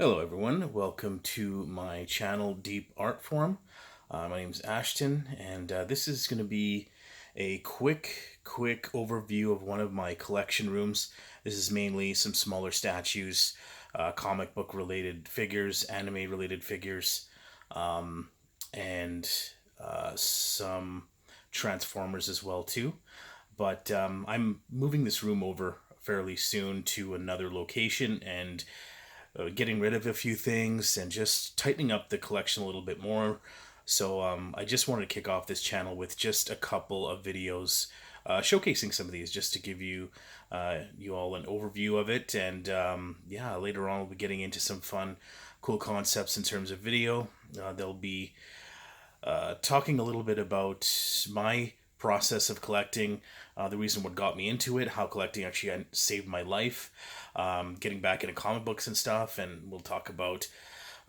Hello, everyone. Welcome to my channel, Deep Art Form. My name is Ashton, and this is going to be a quick overview of one of my collection rooms. This is mainly some smaller statues, comic book related figures, anime related figures, and some Transformers as well too. But I'm moving this room over fairly soon to another location and getting rid of a few things and just tightening up the collection a little bit more. So I just wanted to kick off this channel with just a couple of videos showcasing some of these, just to give you all an overview of it. And yeah, later on we'll be getting into some fun, cool concepts in terms of video. They'll be talking a little bit about my process of collecting, the reason what got me into it, how collecting actually saved my life, getting back into comic books and stuff, and we'll talk about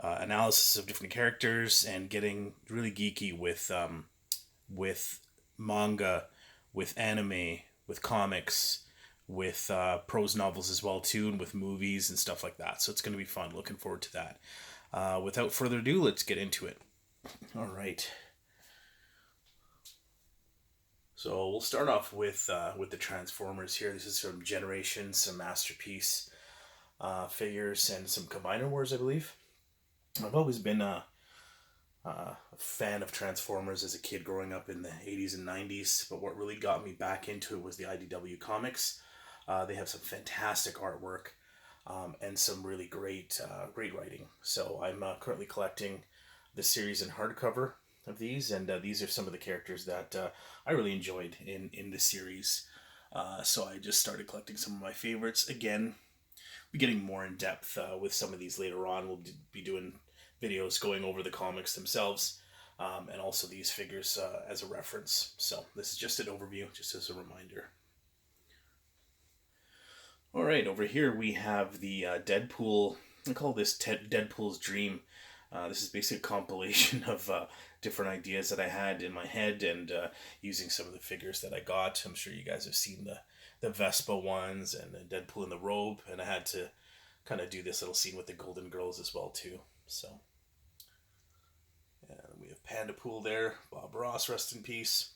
analysis of different characters and getting really geeky with manga, with anime, with comics, with prose novels as well too, and with movies and stuff like that. So it's going to be fun. Looking forward to that. Without further ado, let's get into it. All right. So we'll start off with the Transformers here. This is from Generations, some masterpiece figures, and some Combiner Wars, I believe. I've always been a fan of Transformers as a kid growing up in the 80s and 90s, but what really got me back into it was the IDW comics. They have some fantastic artwork and some really great writing. So I'm currently collecting the series in hardcover of these, and these are some of the characters that I really enjoyed in the series. So I just started collecting some of my favorites. Again, we're getting more in depth with some of these later on. We'll be doing videos going over the comics themselves, and also these figures as a reference. So this is just an overview, just as a reminder. All right, over here we have the Deadpool. I call this Deadpool's Dream. This is basically a compilation of different ideas that I had in my head, and using some of the figures that I got. I'm sure you guys have seen the Vespa ones and the Deadpool in the robe, and I had to kind of do this little scene with the Golden Girls as well too. So, and we have Panda Pool there, Bob Ross, rest in peace,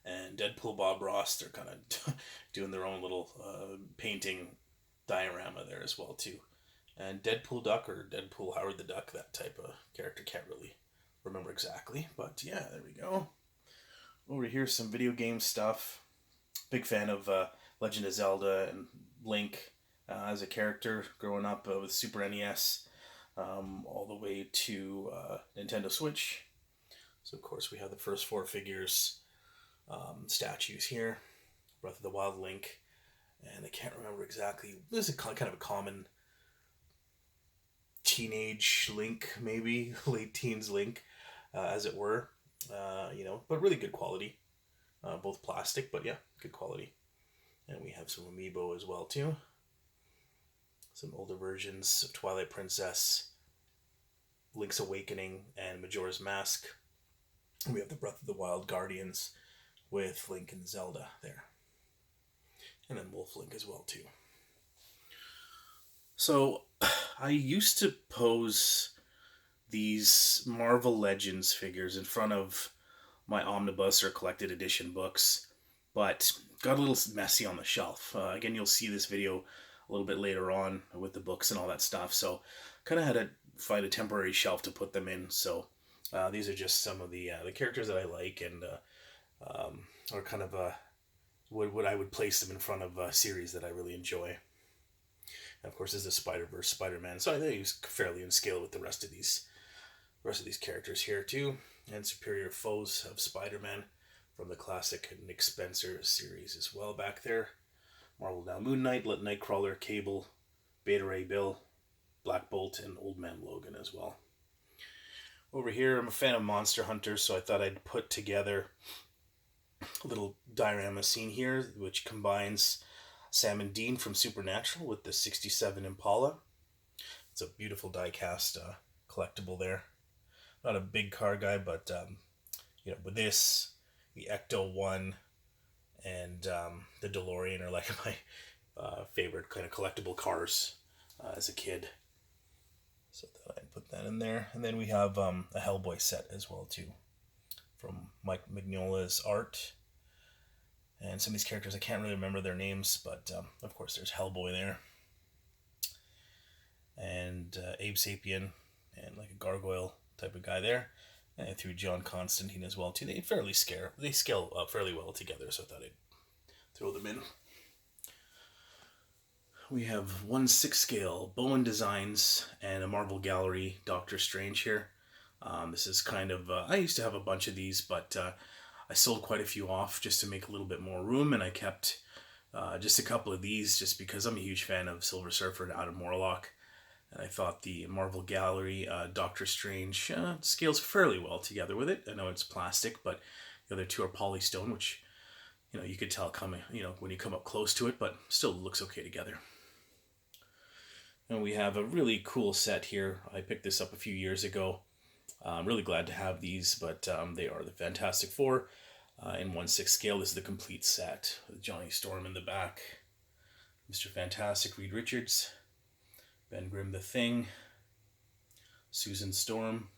and Deadpool Bob Ross. They're kind of doing their own little painting diorama there as well too. And Deadpool Duck, or Deadpool Howard the Duck, that type of character, can't really remember exactly, but yeah, there we go. Over here, some video game stuff. Big fan of Legend of Zelda and Link as a character growing up with Super NES, all the way to Nintendo Switch. So of course we have the first four figures, statues here. Breath of the Wild Link, and I can't remember exactly. This is kind of a common teenage Link, maybe late teens Link, as it were. But really good quality. Both plastic, but yeah, good quality. And we have some amiibo as well too. Some older versions of Twilight Princess, Link's Awakening, and Majora's Mask. We have the Breath of the Wild Guardians with Link and Zelda there. And then Wolf Link as well too. So I used to pose these Marvel Legends figures in front of my omnibus or collected edition books, but got a little messy on the shelf. Again, you'll see this video a little bit later on with the books and all that stuff, so kind of had to find a temporary shelf to put them in. So these are just some of the characters that I like, and or kind of what I would place them in front of a series that I really enjoy. And of course, this is Spider-Verse Spider-Man, so I think he's fairly in scale with the rest of these characters here too. And Superior Foes of Spider-Man from the classic Nick Spencer series as well back there. Marvel Now Moon Knight, Nightcrawler, Cable, Beta Ray Bill, Black Bolt, and Old Man Logan as well. Over here, I'm a fan of Monster Hunters, so I thought I'd put together a little diorama scene here, which combines Sam and Dean from Supernatural with the 67 Impala. It's a beautiful die-cast collectible there. Not a big car guy, but with this, the Ecto-1 and the DeLorean are like my favorite kind of collectible cars as a kid. put that in there. And then we have a Hellboy set as well too, from Mike Mignola's art. And some of these characters, I can't really remember their names, but of course there's Hellboy there. And Abe Sapien, and like a gargoyle type of guy there. And I threw John Constantine as well too. They scale up fairly well together, so I thought I'd throw them in. We have 1/6 scale Bowen Designs and a Marvel Gallery Doctor Strange here. This is kind of, I used to have a bunch of these, but I sold quite a few off just to make a little bit more room, and I kept just a couple of these just because I'm a huge fan of Silver Surfer and Adam Warlock. And I thought the Marvel Gallery Doctor Strange scales fairly well together with it. I know it's plastic, but the other two are polystone, which you could tell coming when you come up close to it, but still looks okay together. And we have a really cool set here. I picked this up a few years ago. I'm really glad to have these, but they are the Fantastic Four in 1/6 scale. This is the complete set with Johnny Storm in the back, Mr. Fantastic, Reed Richards, Ben Grimm the Thing, Susan Storm,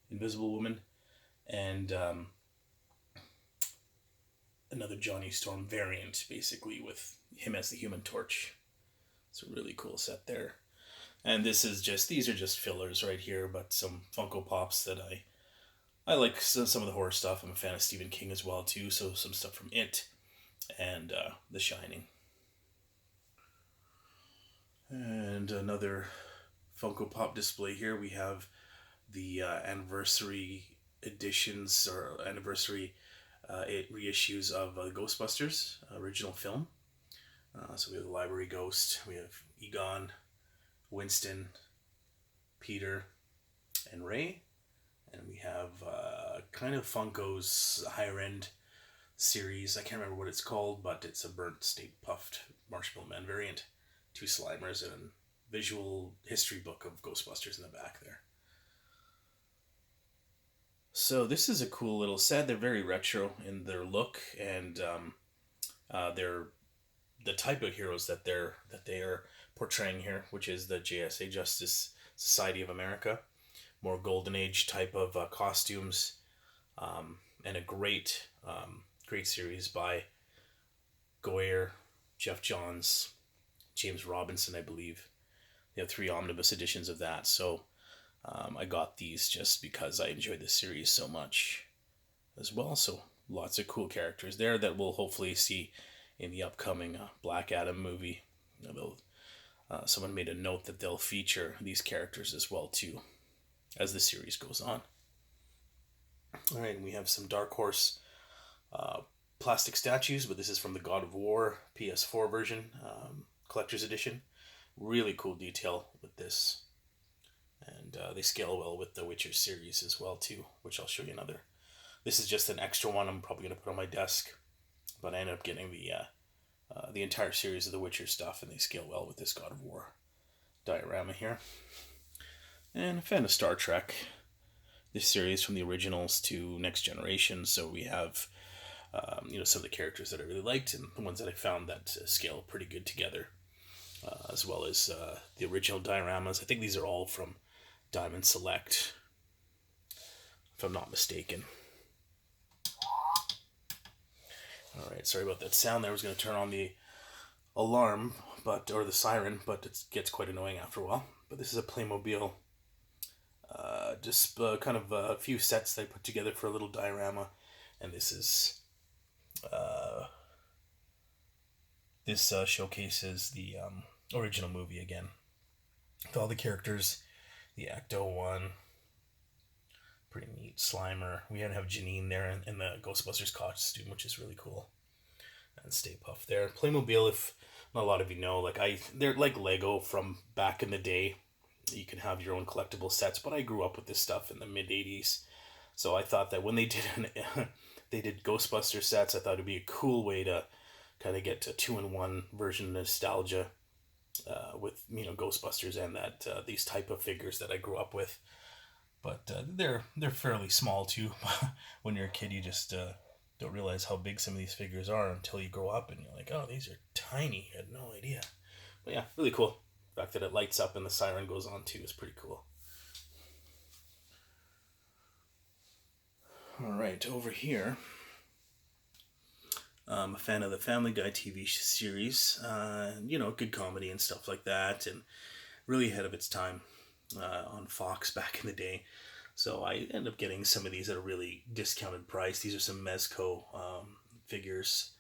Invisible Woman, and another Johnny Storm variant, basically, with him as the Human Torch. It's a really cool set there. And these are just fillers right here, but some Funko Pops that I like some of the horror stuff. I'm a fan of Stephen King as well too, so some stuff from It and The Shining. And another Funko Pop display here. We have the anniversary editions or anniversary reissues of Ghostbusters original film. So we have the Library Ghost, we have Egon, Winston, Peter, and Ray. And we have kind of Funko's higher end series. I can't remember what it's called, but it's a burnt state puffed Marshmallow Man variant. 2 Slimers and a visual history book of Ghostbusters in the back there. So this is a cool little set. They're very retro in their look, and they're the type of heroes that they are portraying here, which is the JSA, Justice Society of America. More Golden Age type of costumes, and a great series by Goyer, Jeff Johns, James Robinson, I believe. They have 3 omnibus editions of that, so I got these just because I enjoyed this series so much as well. So lots of cool characters there that we'll hopefully see in the upcoming Black Adam movie. Someone made a note that they'll feature these characters as well too as the series goes on. All right, and we have some Dark Horse plastic statues, but this is from the God of War PS4 version, collector's edition. Really cool detail with this, and they scale well with the Witcher series as well too, which I'll show you another. This is just an extra one I'm probably going to put on my desk, but I ended up getting the entire series of the Witcher stuff, and they scale well with this God of War diorama here. And a fan of Star Trek, this series from the originals to Next Generation, so we have some of the characters that I really liked and the ones that I found that scale pretty good together, as well as the original dioramas. I think these are all from Diamond Select, if I'm not mistaken. Alright, sorry about that sound there. I was going to turn on the alarm, or the siren, but it gets quite annoying after a while. But this is a Playmobil, kind of a few sets that I put together for a little diorama, and this is this showcases the original movie again, with all the characters. The Ecto one, pretty neat. Slimer. We have Janine there in the Ghostbusters costume, which is really cool. And Stay Puft there. Playmobil, if not a lot of you know, they're like Lego from back in the day. You can have your own collectible sets, but I grew up with this stuff in the mid 80s. So I thought that when they did Ghostbuster sets, I thought it'd be a cool way to kind of get a 2-in-1 version of nostalgia with Ghostbusters and that these type of figures that I grew up with. But they're fairly small too. When you're a kid, you just don't realize how big some of these figures are until you grow up and you're like, oh, these are tiny. I had no idea. But yeah, really cool. The fact that it lights up and the siren goes on too is pretty cool. All right, over here, I'm a fan of the Family Guy TV series. Good comedy and stuff like that, and really ahead of its time on Fox back in the day. So I end up getting some of these at a really discounted price. These are some Mezco figures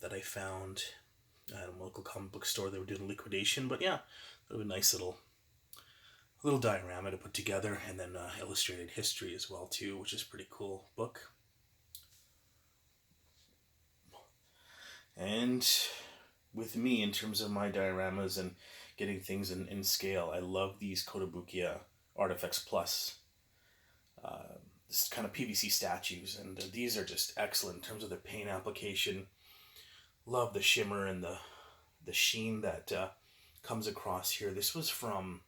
that I found at a local comic book store. They were doing liquidation, but yeah, it was a nice little diorama to put together, and then illustrated history as well too, which is a pretty cool book. And with me, in terms of my dioramas and getting things in scale, I love these Kotobukiya Artifacts Plus. This kind of PVC statues, and these are just excellent in terms of the paint application. Love the shimmer and the sheen that comes across here. This was from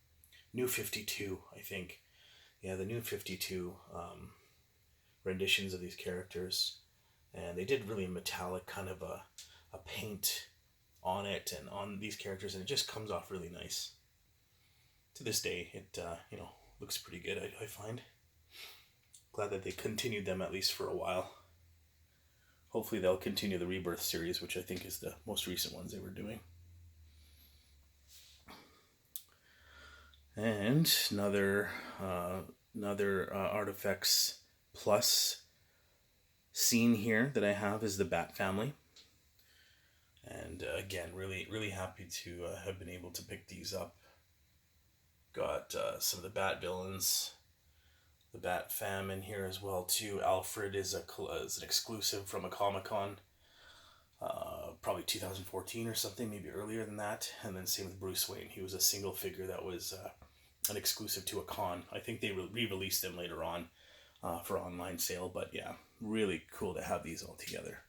New 52, I think. Yeah, the New 52 renditions of these characters. And they did really metallic kind of a paint on it and on these characters, and it just comes off really nice. To this day, it looks pretty good, I find. Glad that they continued them at least for a while. Hopefully they'll continue the Rebirth series, which I think is the most recent ones they were doing. And another Artifacts Plus scene here that I have is the Bat Family. And again, really, really happy to have been able to pick these up. Got some of the Bat villains, the Bat Fam in here as well too. Alfred is an exclusive from a Comic-Con, probably 2014 or something, maybe earlier than that. And then same with Bruce Wayne. He was a single figure that was an exclusive to a con. I think they re-released them later on for online sale, but yeah, really cool to have these all together.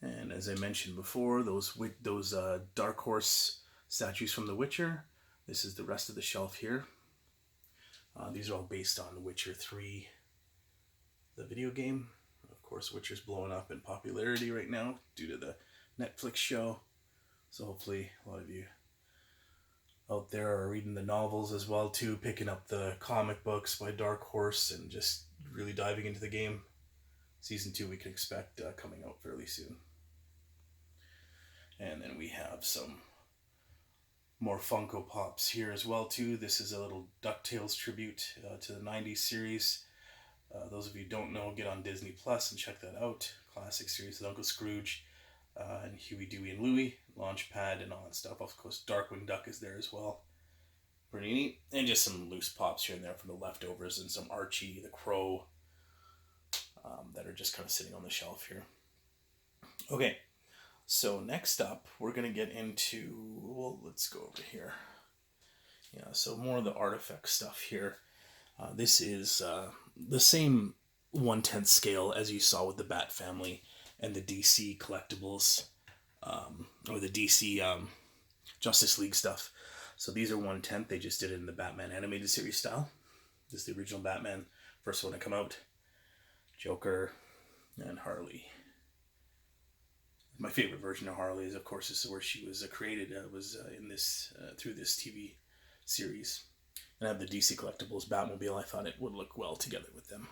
And as I mentioned before, those Dark Horse statues from The Witcher. This is the rest of the shelf here. These are all based on Witcher 3, the video game. Of course, Witcher's blowing up in popularity right now due to the Netflix show. So hopefully a lot of you out there are reading the novels as well too, picking up the comic books by Dark Horse and just really diving into the game. Season 2 we can expect coming out fairly soon. And then we have some more Funko Pops here as well too. This is a little Ducktales tribute to the 90s series. Those of you who don't know, get on Disney Plus and check that out. Classic series with Uncle Scrooge and Huey, Dewey, and Louie, Launchpad and all that stuff. Of course, Darkwing Duck is there as well. Pretty neat. And just some loose pops here and there from the leftovers, and some Archie the Crow that are just kind of sitting on the shelf here. Okay. So next up, we're going to get into, well, let's go over here. Yeah, so more of the artifact stuff here. This is the same 1/10 scale as you saw with the Bat Family and the DC collectibles, or the DC Justice League stuff. So these are 1/10. They just did it in the Batman animated series style. This is the original Batman, first one to come out. Joker and Harley. My favorite version of Harley is, of course, this is where she was created. Was in this through this TV series. And I have the DC Collectibles Batmobile. I thought it would look well together with them.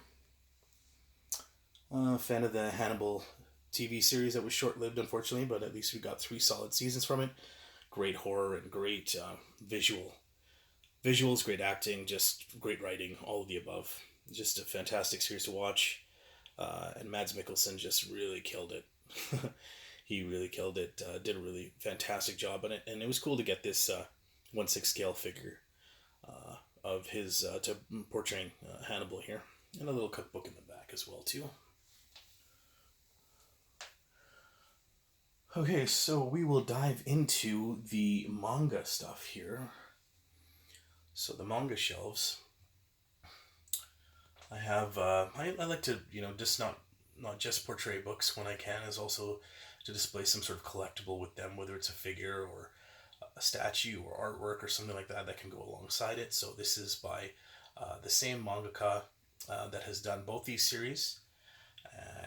Fan of the Hannibal TV series that was short-lived, unfortunately, but at least we got 3 solid seasons from it. Great horror and great visuals, great acting, just great writing, all of the above. Just a fantastic series to watch. And Mads Mikkelsen just really killed it. He really killed it, did a really fantastic job on it, and it was cool to get this 1/6 scale figure of his to portraying Hannibal here, and a little cookbook in the back as well too. Okay, so we will dive into the manga stuff here. So the manga shelves, I have I like to just not just portray books when I can, is also to display some sort of collectible with them, whether it's a figure or a statue or artwork or something like that can go alongside it. So this is by the same mangaka that has done both these series.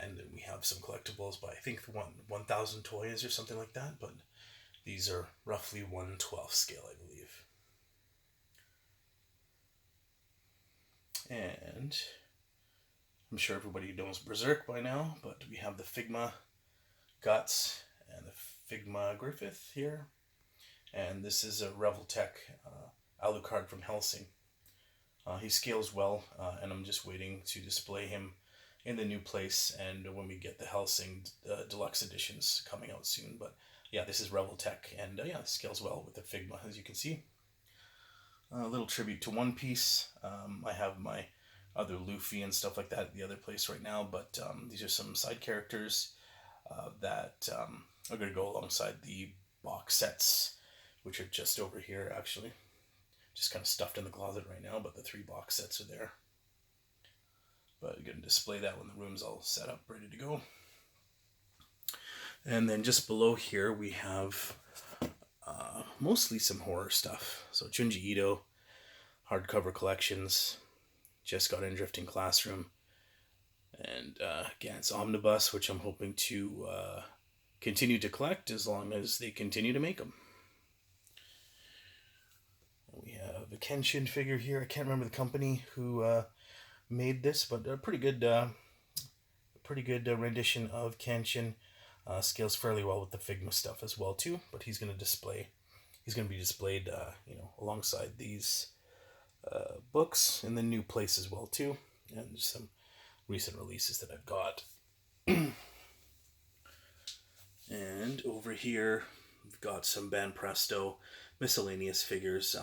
And then we have some collectibles by, I think, 1,000 toys or something like that. But these are roughly 1/12 scale, I believe. And I'm sure everybody knows Berserk by now, but we have the Figma Guts and the Figma Griffith here. And this is a Reveltech Alucard from Helsing. He scales well, and I'm just waiting to display him in the new place and when we get the Helsing deluxe editions coming out soon. But yeah, this is Reveltech, and yeah, it scales well with the Figma, as you can see. A little tribute to One Piece. I have my other Luffy and stuff like that at the other place right now, but these are some side characters that are going to go alongside the box sets, which are just over here actually. Just kind of stuffed in the closet right now, but the 3 box sets are there. But I'm going to display that when the room's all set up, ready to go. And then just below here we have mostly some horror stuff. So Junji Ito, hardcover collections, just got in Drifting Classroom. And Gantz Omnibus, which I'm hoping to continue to collect as long as they continue to make them. We have a Kenshin figure here. I can't remember the company who made this, but a pretty good rendition of Kenshin. Scales fairly well with the Figma stuff as well too. But he's going to be displayed, alongside these books in the new place as well too, and some recent releases that I've got. And over here, we've got some Banpresto miscellaneous figures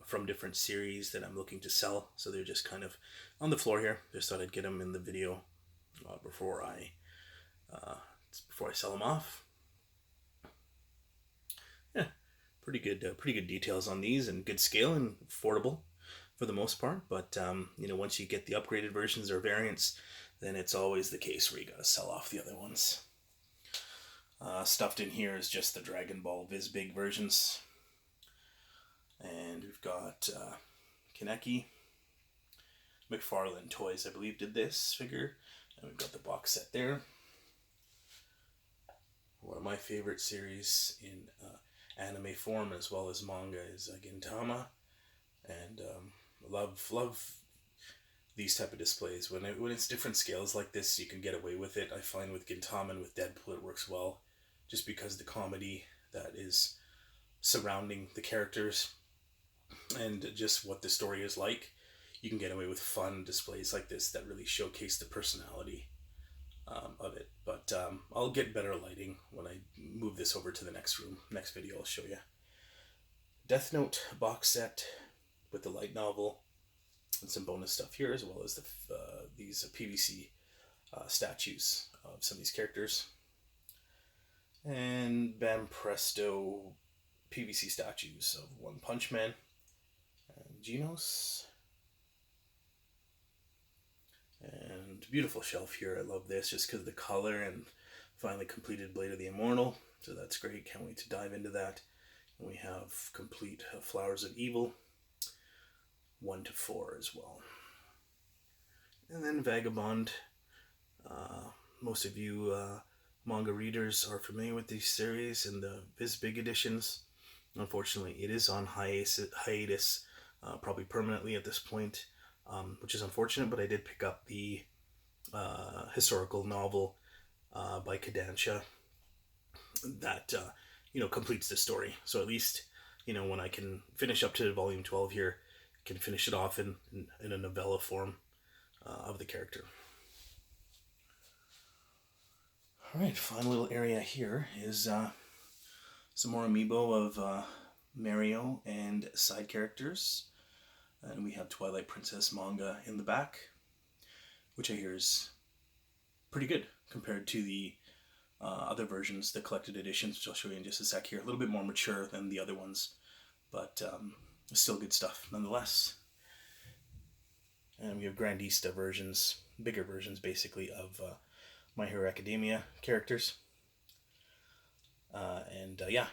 from different series that I'm looking to sell. So they're just kind of on the floor here. Just thought I'd get them in the video before I sell them off. Yeah, pretty good details on these, and good scale and affordable for the most part. But once you get the upgraded versions or variants, then it's always the case where you got to sell off the other ones. Stuffed in here is just the Dragon Ball Viz-Big versions. And we've got Kaneki. McFarlane Toys, I believe, did this figure. And we've got the box set there. One of my favorite series in anime form as well as manga is Gintama. And love these type of displays. When it's different scales like this, you can get away with it. I find with Gintama and with Deadpool it works well, just because the comedy that is surrounding the characters and just what the story is like, you can get away with fun displays like this that really showcase the personality of it. But I'll get better lighting when I move this over to the next room. Next video I'll show you. Death Note box set with the light novel and some bonus stuff here, as well as these PVC statues of some of these characters. And Banpresto PVC statues of One Punch Man and Genos. And beautiful shelf here. I love this just because of the color, and finally completed Blade of the Immortal. So that's great. Can't wait to dive into that. And we have complete Flowers of Evil 1 to 4 as well. And then Vagabond. Most of you manga readers are familiar with these series and the Viz-Big editions. Unfortunately, it is on hiatus probably permanently at this point, which is unfortunate, but I did pick up the historical novel by Kodansha that completes the story. So at least when I can finish up to volume 12 here, I can finish it off in a novella form of the character. Alright, final little area here is some more amiibo of Mario and side characters. And we have Twilight Princess manga in the back, which I hear is pretty good compared to the other versions, the collected editions, which I'll show you in just a sec here. A little bit more mature than the other ones, but still good stuff nonetheless. And we have Grandista versions, bigger versions basically, of My Hero Academia characters.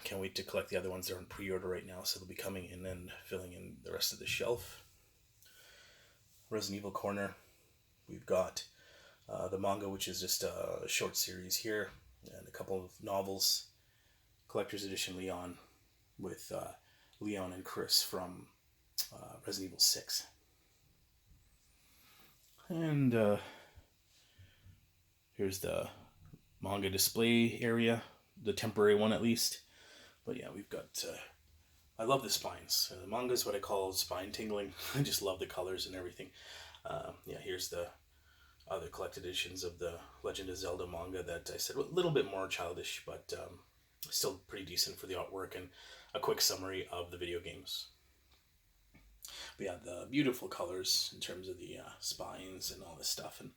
Can't wait to collect the other ones. They're on pre-order right now, so they'll be coming in and filling in the rest of the shelf. Resident Evil Corner. We've got the manga, which is just a short series here, and a couple of novels. Collector's Edition Leon with Leon and Chris from Resident Evil 6. And here's the manga display area, the temporary one at least. But yeah, we've got. I love the spines. The manga is what I call spine tingling. I just love the colors and everything. Yeah, here's the other collected editions of the Legend of Zelda manga that I said a little bit more childish, but still pretty decent for the artwork and a quick summary of the video games. But yeah, the beautiful colors in terms of the spines and all this stuff, and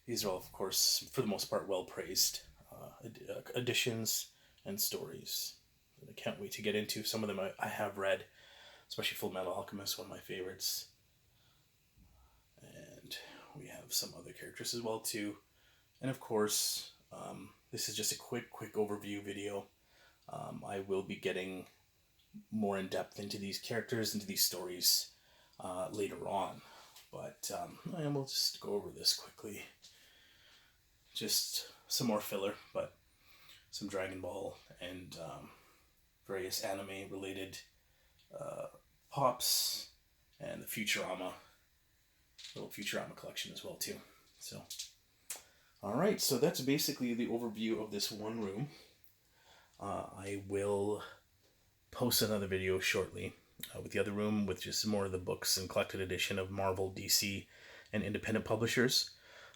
these are all, of course, for the most part, well praised editions and stories. I can't wait to get into some of them. I have read, especially Full Metal Alchemist, one of my favorites. And we have some other characters as well too. And of course, this is just a quick overview video. I will be getting more in depth into these characters, into these stories later on. But I will just go over this quickly. Just some more filler, but some Dragon Ball and various anime related pops and the Futurama, little Futurama collection as well too. So, all right, so that's basically the overview of this one room. I will post another video shortly with the other room with just more of the books and collected edition of Marvel, DC, and independent publishers.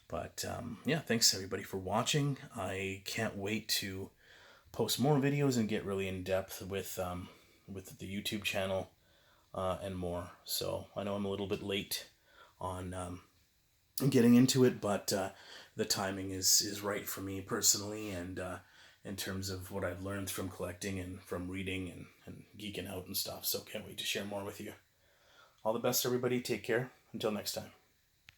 But yeah, thanks everybody for watching. I can't wait to post more videos and get really in depth with the YouTube channel and more. So I know I'm a little bit late on getting into it, but the timing is right for me personally, and in terms of what I've learned from collecting and from reading and geeking out and stuff. So can't wait to share more with you. All the best, everybody. Take care. Until next time.